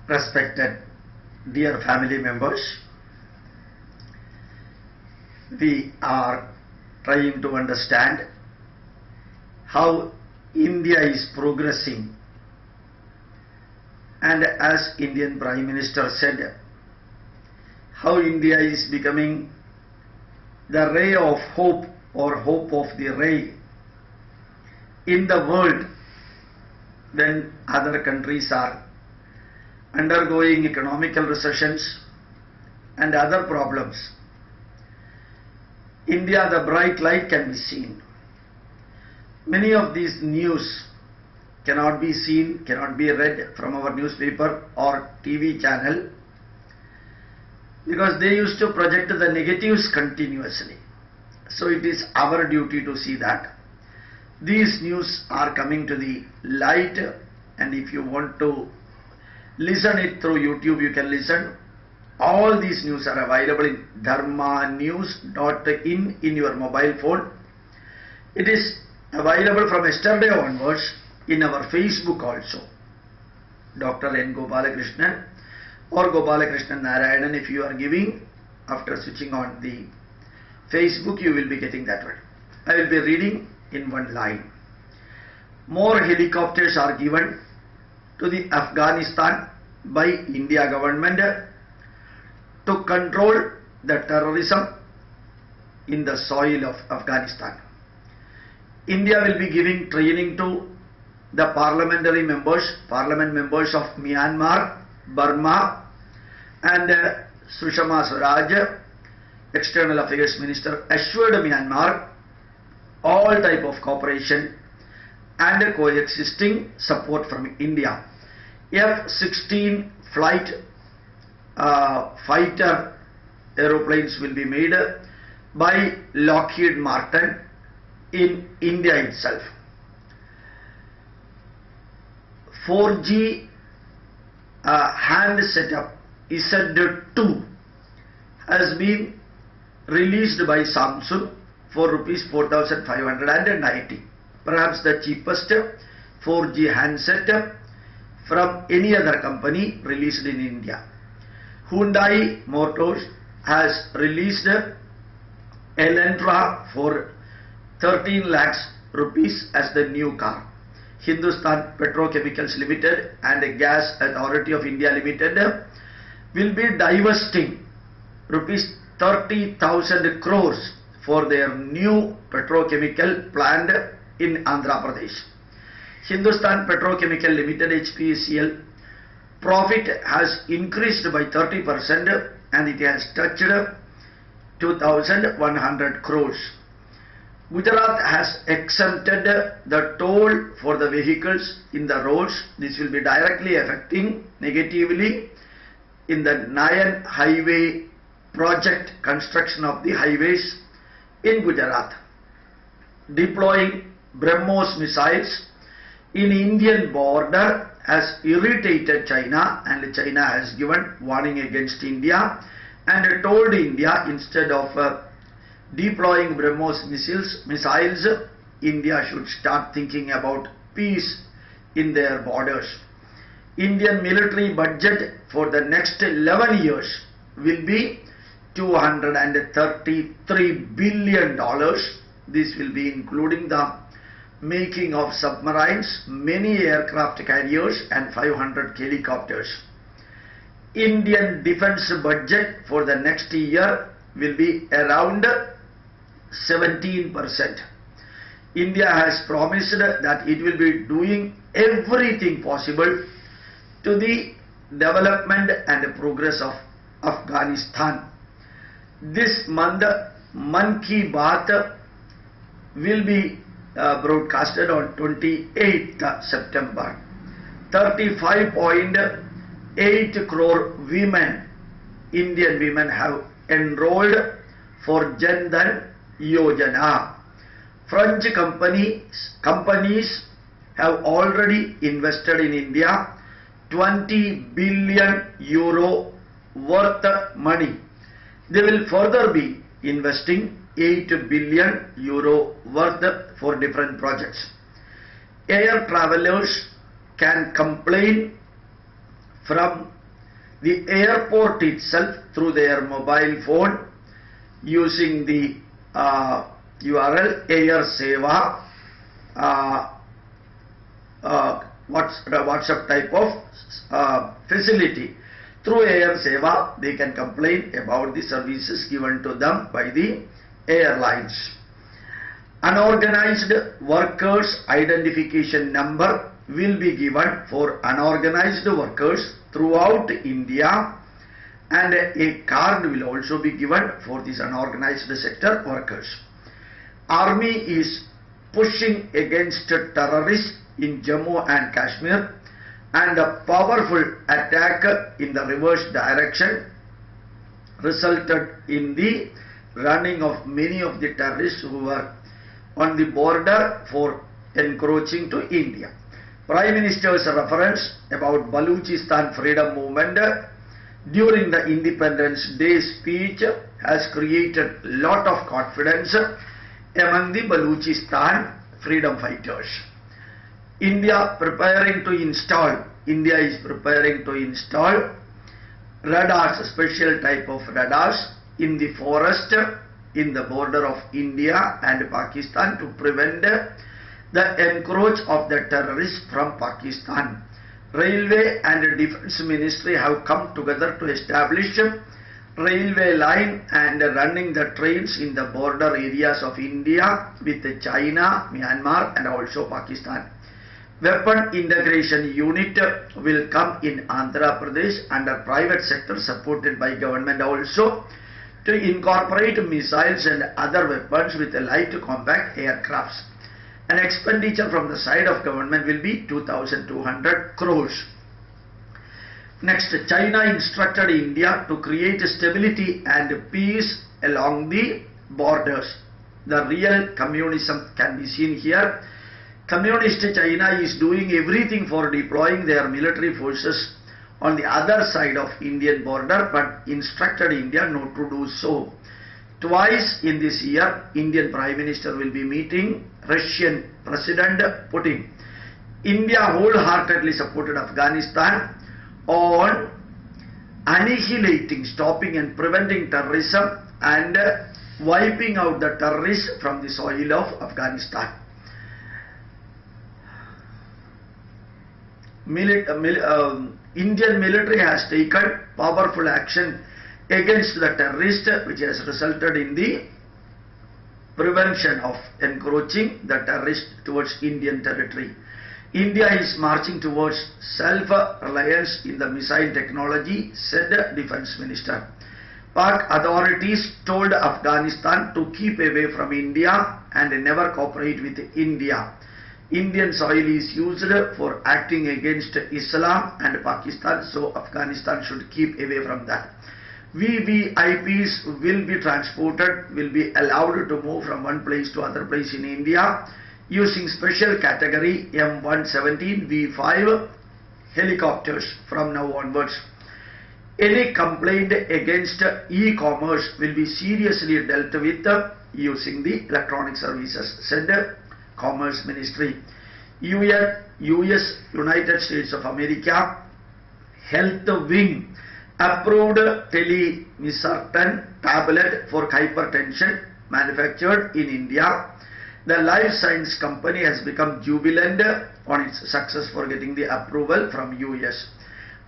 Respected dear family members, we are trying to understand how India is progressing, and as Indian Prime Minister said, how India is becoming the ray of hope or hope of the ray in the world when other countries are undergoing economical recessions and other problems. India, the bright light can be seen. Many of these news cannot be seen, cannot be read from our newspaper or TV channel because they used to project the negatives continuously. So it is our duty to see that these news are coming to the light, and if you want to listen it through YouTube, you can listen. All these news are available in dharmanews.in in your mobile phone. It is available from yesterday onwards in our Facebook also. Dr.n. Gopalakrishnan or Gopalakrishnan Narayanan, if you are giving, after switching on the Facebook, you will be getting that one. I will be reading in one line. More helicopters are given to the Afghanistan by India government to control the terrorism in the soil of Afghanistan. India will be giving training to the parliament members of Myanmar, Burma, and Sushma Swaraj, External Affairs Minister, assured Myanmar all type of cooperation and coexisting support from India. F-16 fighter aeroplanes will be made by Lockheed Martin in India itself. 4G hand setup Z2 has been released by Samsung for rupees 4,590, perhaps the cheapest 4G handset from any other company released in India. Hyundai Motors has released Elantra for 13 lakhs rupees as the new car. Hindustan Petrochemicals Limited and Gas Authority of India Limited will be divesting rupees 30,000 crores for their new petrochemical plant in Andhra Pradesh. Hindustan Petrochemical Limited HPCL profit has increased by 30% and it has touched 2,100 crores. Gujarat has exempted the toll for the vehicles in the roads. This will be directly affecting negatively in the 9 highway project construction of the highways in Gujarat. Deploying BrahMos missiles in Indian border has irritated China, and China has given warning against India and told India instead of deploying BrahMos missiles, India should start thinking about peace in their borders. Indian military budget for the next 11 years will be $233 billion. This will be including the making of submarines, many aircraft carriers and 500 helicopters. Indian defense budget for the next year will be around 17%. India has promised that it will be doing everything possible to the development and progress of Afghanistan. This month, Man Ki Baat will be broadcasted on 28th September. 35.8 crore women, Indian women, have enrolled for Jan Dhan Yojana. French companies have already invested in India 20 billion euro worth money. They will further be investing 8 billion euro worth for different projects. Air travelers can complain from the airport itself through their mobile phone using the URL Air Seva WhatsApp type of facility. Through Air Seva, they can complain about the services given to them by the airlines. Unorganized workers identification number will be given for unorganized workers throughout India, and a card will also be given for these unorganized sector workers. Army is pushing against terrorists in Jammu and Kashmir, and a powerful attack in the reverse direction resulted in the running of many of the terrorists who were on the border for encroaching to India. Prime Minister's reference about Balochistan freedom movement during the Independence Day speech has created lot of confidence among the Balochistan freedom fighters. India is preparing to install radars, special type of radars in the forest in the border of India and Pakistan to prevent the encroach of the terrorists from Pakistan. Railway and Defence Ministry have come together to establish railway line and running the trains in the border areas of India with China, Myanmar and also Pakistan. Weapon integration unit will come in Andhra Pradesh under private sector supported by government also to incorporate missiles and other weapons with light compact aircrafts. An expenditure from the side of government will be 2,200 crores. Next, China instructed India to create stability and peace along the borders. The real communism can be seen here. Communist China is doing everything for deploying their military forces on the other side of Indian border, but instructed India not to do so. Twice in this year, Indian Prime Minister will be meeting Russian President Putin. India wholeheartedly supported Afghanistan on annihilating, stopping and preventing terrorism and wiping out the terrorists from the soil of Afghanistan. Indian military has taken powerful action against the terrorists, which has resulted in the prevention of encroaching the terrorists towards Indian territory. India is marching towards self-reliance in the missile technology, said Defence Minister. Pak authorities told Afghanistan to keep away from India and never cooperate with India. Indian soil is used for acting against Islam and Pakistan, so Afghanistan should keep away from that. VVIPs will be transported, will be allowed to move from one place to other place in India using special category M117 V5 helicopters from now onwards. Any complaint against e-commerce will be seriously dealt with using the electronic services, said Commerce Ministry. US, United States of America Health Wing approved telemedicine tablet for hypertension manufactured in India. The life science company has become jubilant on its success for getting the approval from US.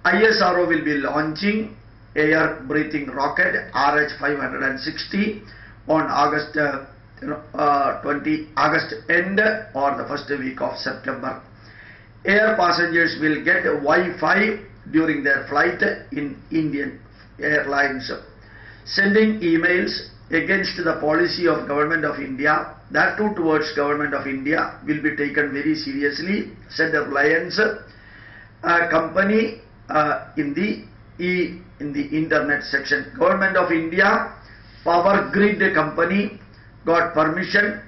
ISRO will be launching air-breathing rocket RH-560 on August end or the first week of September. Air passengers will get Wi-Fi during their flight in Indian Airlines. Sending emails against the policy of Government of India, that too towards Government of India, will be taken very seriously, said the Reliance company in the internet section. Government of India Power Grid company got permission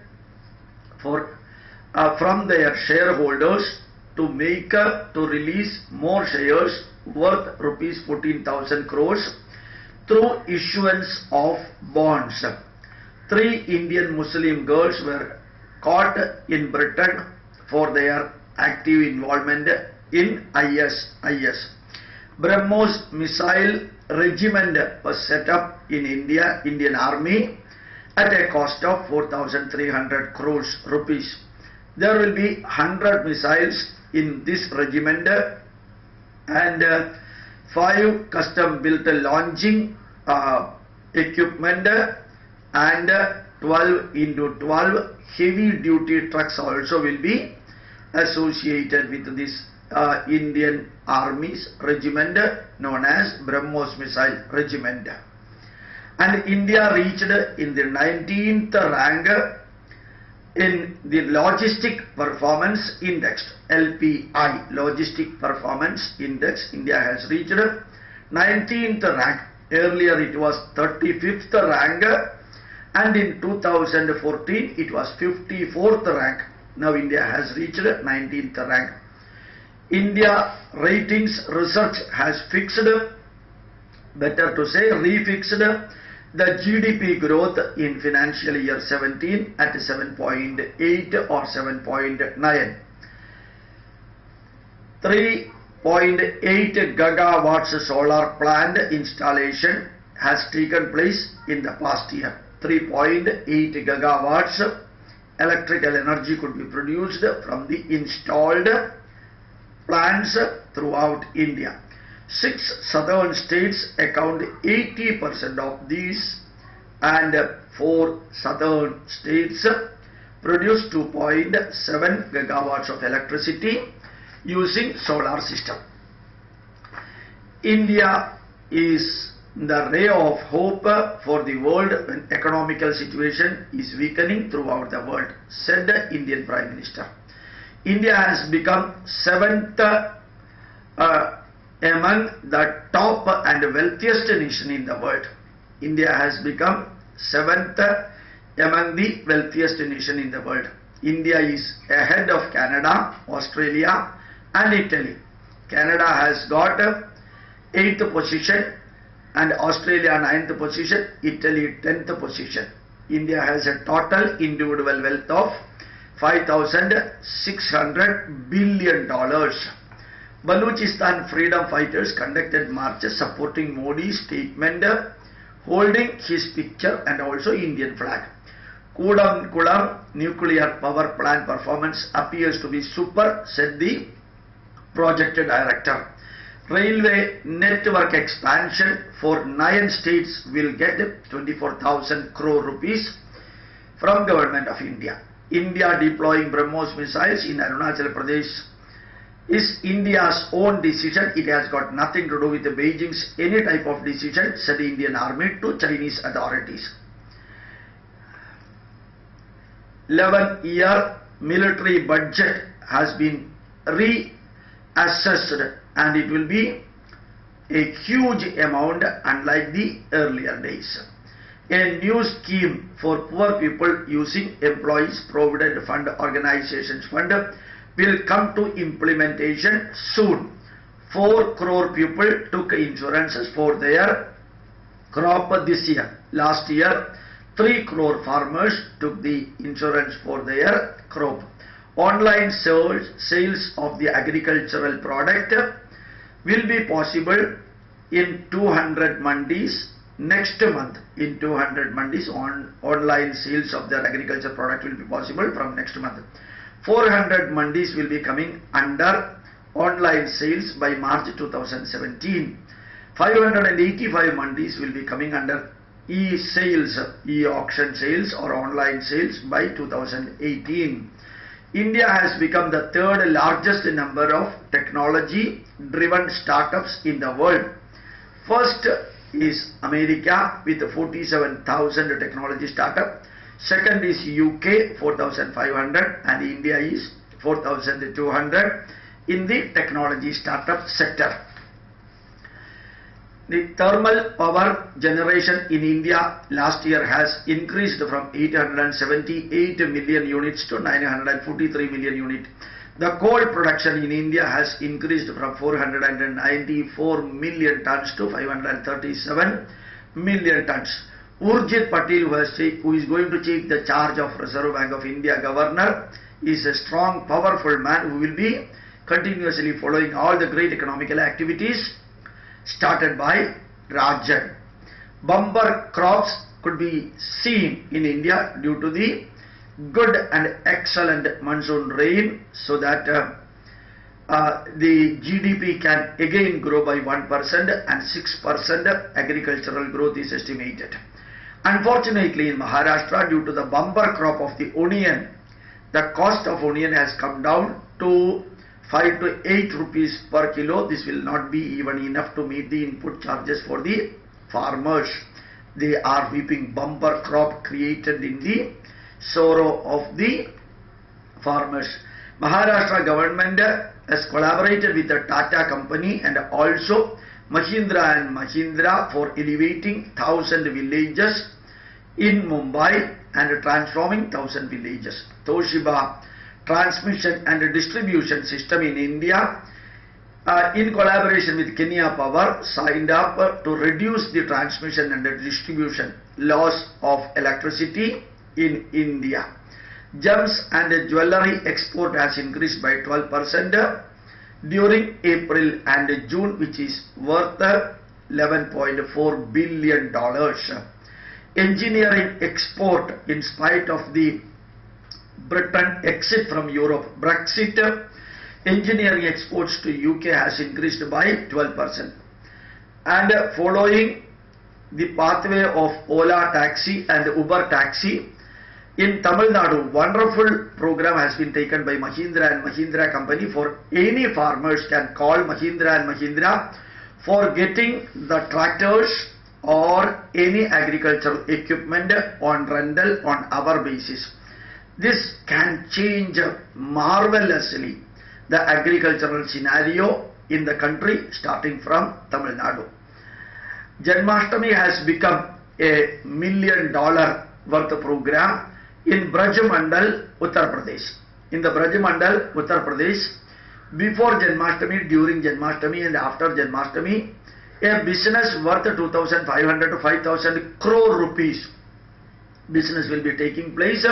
from their shareholders to release more shares worth rupees 14,000 crores through issuance of bonds. 3 Indian Muslim girls were caught in Britain for their active involvement in IS. BrahMos missile regiment was set up in India, Indian Army, at a cost of 4,300 crores rupees. There will be 100 missiles in this regiment and 5 custom-built launching equipment and 12 into 12 heavy-duty trucks also will be associated with this Indian Army's regiment known as BrahMos Missile Regiment. And India reached in the 19th rank in the Logistic Performance Index, LPI, Logistic Performance Index. India has reached 19th rank. Earlier it was 35th rank, and in 2014 it was 54th rank. Now India has reached 19th rank. India Ratings Research has fixed, better to say refixed, the GDP growth in financial year 17 at 7.8 or 7.9. 3.8 gigawatts solar plant installation has taken place in the past year. 3.8 gigawatts electrical energy could be produced from the installed plants throughout India. 6 southern states account 80% of these, and 4 southern states produce 2.7 gigawatts of electricity using solar system. India is the ray of hope for the world when economical situation is weakening throughout the world, said the Indian Prime Minister. India has become 7th among the top and wealthiest nation in the world. India has become 7th among the wealthiest nation in the world. India is ahead of Canada, Australia and Italy. Canada has got 8th position and Australia 9th position, Italy 10th position. India has a total individual wealth of $5,600 billion. Baluchistan freedom fighters conducted marches supporting Modi's statement, holding his picture and also Indian flag. Kulam nuclear power plant performance appears to be super, said the project director. Railway network expansion for 9 states will get 24,000 crore rupees from Government of India. India deploying BrahMos missiles in Arunachal Pradesh is India's own decision. It has got nothing to do with Beijing's any type of decision, said the Indian Army to Chinese authorities. 11-year military budget has been reassessed and it will be a huge amount unlike the earlier days. A new scheme for poor people using Employees Provident Fund Organizations Fund will come to implementation soon. 4 crore people took insurances for their crop this year. Last year, 3 crore farmers took the insurance for their crop. Online sales of the agricultural product will be possible in 200 mandis next month. In 200 mandis, online sales of their agricultural product will be possible from next month. 400 mandis will be coming under online sales by March 2017. 585 mandis will be coming under e-sales, e-auction sales or online sales by 2018. India has become the 3rd largest number of technology-driven startups in the world. First is America with 47,000 technology startups. Second is UK 4,500 and India is 4,200 in the technology startup sector. The thermal power generation in India last year has increased from 878 million units to 943 million units. The coal production in India has increased from 494 million tons to 537 million tons. Urjit Patel, who is going to take the charge of Reserve Bank of India governor, is a strong, powerful man who will be continuously following all the great economical activities started by Rajan. Bumper crops could be seen in India due to the good and excellent monsoon rain, so that the GDP can again grow by 1% and 6% agricultural growth is estimated. Unfortunately, in Maharashtra, due to the bumper crop of the onion, the cost of onion has come down to 5 to 8 rupees per kilo. This will not be even enough to meet the input charges for the farmers. They are weeping. Bumper crop created in the sorrow of the farmers. Maharashtra government has collaborated with the Tata company and also Mahindra and Mahindra for elevating 1,000 villages in Mumbai and transforming 1,000 villages. Toshiba transmission and distribution system in India, in collaboration with Kenya Power, signed up to reduce the transmission and the distribution loss of electricity in India. Gems and jewellery export has increased by 12% during April and June, which is worth $11.4 billion. Engineering export, in spite of the Britain exit from Europe, Brexit, engineering exports to UK has increased by 12%. And following the pathway of Ola taxi and Uber taxi, in Tamil Nadu, wonderful program has been taken by Mahindra and Mahindra company. For any farmers can call Mahindra and Mahindra for getting the tractors or any agricultural equipment on rental on our basis. This can change marvelously the agricultural scenario in the country, starting from Tamil Nadu. Janmashtami has become a $1 million worth program in Brajamandal, Uttar Pradesh. In the Brajamandal, Uttar Pradesh, before Janmashtami, during Janmashtami and after Janmashtami, a business worth 2,500 to 5,000 crore rupees business will be taking place,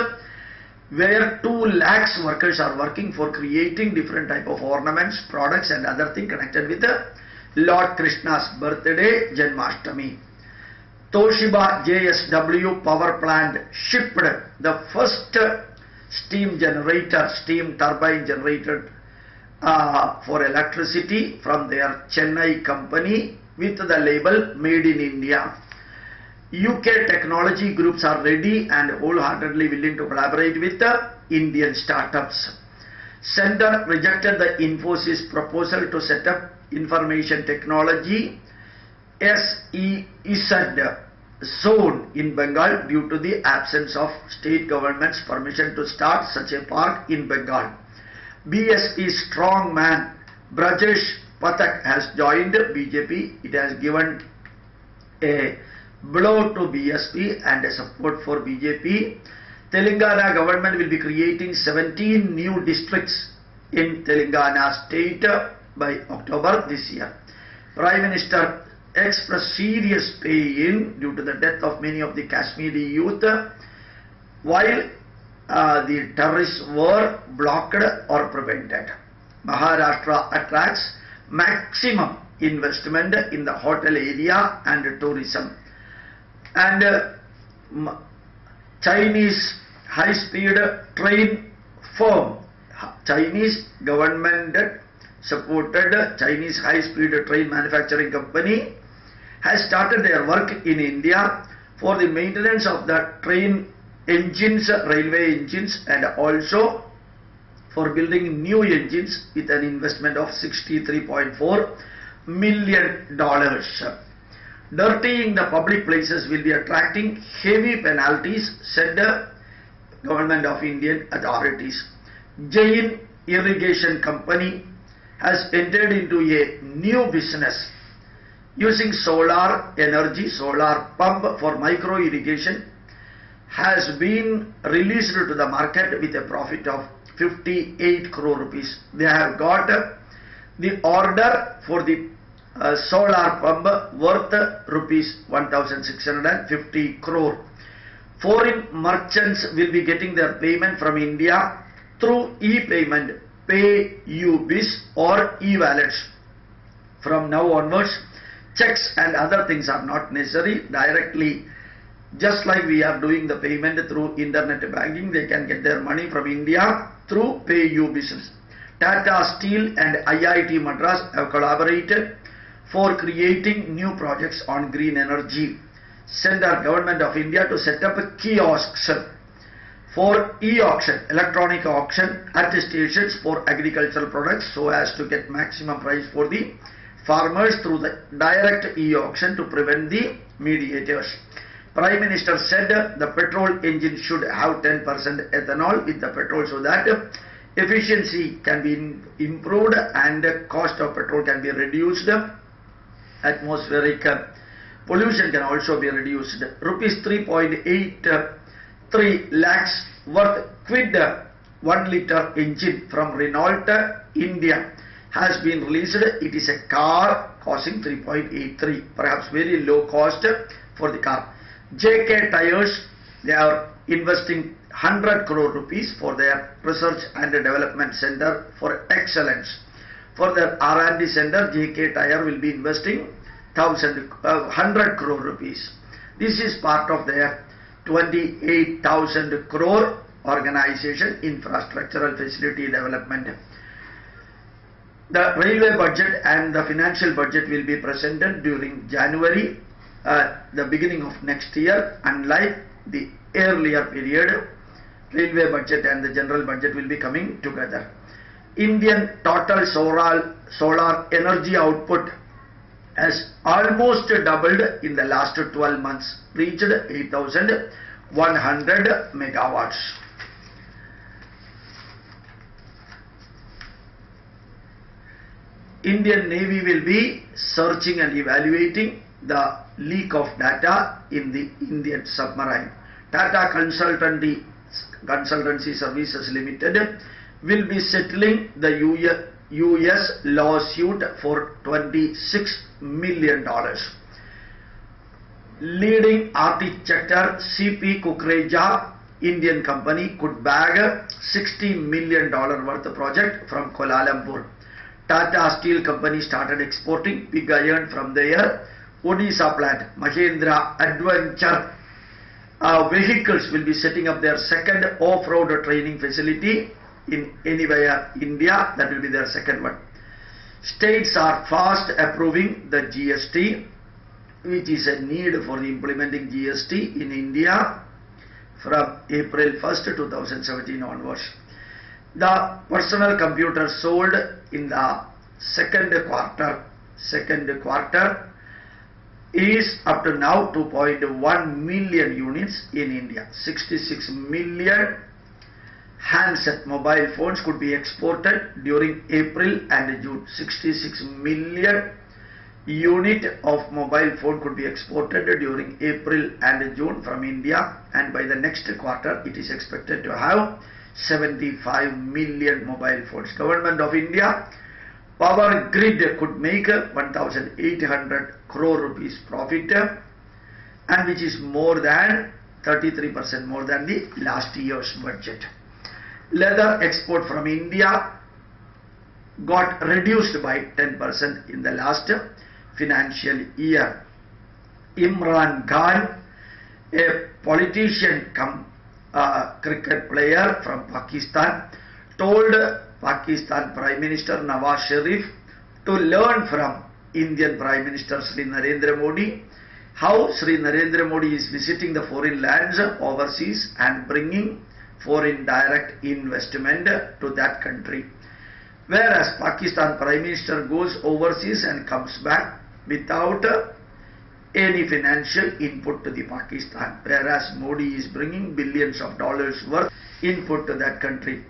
where 2 lakhs workers are working for creating different type of ornaments, products and other things connected with Lord Krishna's birthday, Janmashtami. Toshiba JSW power plant shipped the first steam turbine generator for electricity from their Chennai company with the label Made in India. UK technology groups are ready and wholeheartedly willing to collaborate with the Indian startups. Centre rejected the Infosys proposal to set up information technology SEZ zone in Bengal due to the absence of state government's permission to start such a park in Bengal. BSP strong man Brajesh Pathak has joined BJP. It has given a blow to BSP and a support for BJP. Telangana government will be creating 17 new districts in Telangana state by October this year. Prime Minister expressed serious pain due to the death of many of the Kashmiri youth while the terrorists were blocked or prevented. Maharashtra attracts maximum investment in the hotel area and tourism. And Chinese high-speed train firm, Chinese government supported Chinese high-speed train manufacturing company has started their work in India for the maintenance of the train engines, railway engines, and also for building new engines with an investment of $63.4 million. Dirtying the public places will be attracting heavy penalties, said the Government of Indian authorities. Jain Irrigation Company has entered into a new business using solar energy. Solar pump for micro irrigation has been released to the market with a profit of 58 crore rupees. They have got the order for the solar pump worth rupees 1,650 crore. Foreign merchants will be getting their payment from India through e-payment, pay-u-biz or e-wallets. From now onwards, checks and other things are not necessary. Directly, just like we are doing the payment through internet banking, they can get their money from India through PayU business. Tata Steel and IIT Madras have collaborated for creating new projects on green energy. Central Government of India to set up kiosks for e-auction, electronic auction at stations for agricultural products, so as to get maximum price for the farmers through the direct e-auction to prevent the mediators. Prime Minister said the petrol engine should have 10% ethanol with the petrol, so that efficiency can be improved and cost of petrol can be reduced. Atmospheric pollution can also be reduced. Rupees 3.83 lakhs worth quid 1 litre engine from Renault India has been released. It is a car costing 3.83, perhaps very low cost for the car. JK Tires, they are investing 100 crore rupees for their research and development center for excellence. For their R&D center, JK Tire will be investing 100 crore rupees. This is part of their 28,000 crore organization infrastructural facility development. The railway budget and the financial budget will be presented during January, the beginning of next year. Unlike the earlier period, railway budget and the general budget will be coming together. Indian total solar energy output has almost doubled in the last 12 months, reached 8,100 megawatts. Indian Navy will be searching and evaluating the leak of data in the Indian submarine. Tata Consultancy Services Limited will be settling the US lawsuit for $26 million. Leading architecture CP Kukreja, Indian company, could bag $60 million worth of project from Kuala Lumpur. Tata Steel Company started exporting pig iron from their Odisha plant. Mahendra Adventure Vehicles will be setting up their second off-road training facility in anywhere India. That will be their second one. States are fast approving the GST, which is a need for implementing GST in India from April 1st, 2017 onwards. The personal computer sold in the second quarter is up to now 2.1 million units in India. 66 million handset mobile phones could be exported during April and June. 66 million unit of mobile phone could be exported during April and June from India, and by the next quarter it is expected to have 75 million mobile phones. Government of India Power Grid could make 1,800 crore rupees profit, and which is more than 33% more than the last year's budget. Leather export from India got reduced by 10% in the last financial year. Imran Khan, a politician cum cricket player from Pakistan, told Pakistan Prime Minister Nawaz Sharif to learn from Indian Prime Minister Sri Narendra Modi how Sri Narendra Modi is visiting the foreign lands overseas and bringing foreign direct investment to that country. Whereas Pakistan Prime Minister goes overseas and comes back without any financial input to the Pakistan, whereas Modi is bringing billions of dollars worth input to that country.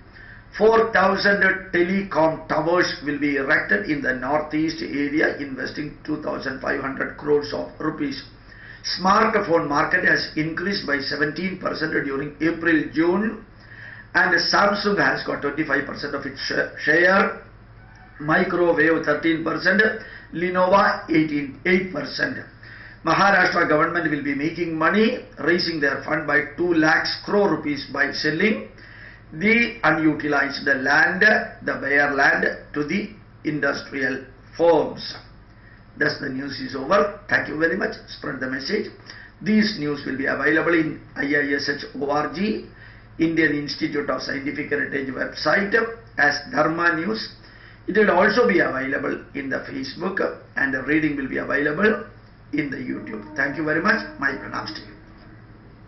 4,000 telecom towers will be erected in the northeast area, investing 2,500 crores of rupees. Smartphone market has increased by 17% during April-June, and Samsung has got 25% of its share, Microwave 13%, Lenovo 8%. Maharashtra government will be making money, raising their fund by 2 lakhs crore rupees by selling the unutilized land, the bare land, to the industrial firms. Thus the news is over. Thank you very much. Spread the message. These news will be available in IISH.org, Indian Institute of Scientific Heritage website as Dharma News. It will also be available in the Facebook, and the reading will be available in the YouTube. Thank you very much. My pranams to you.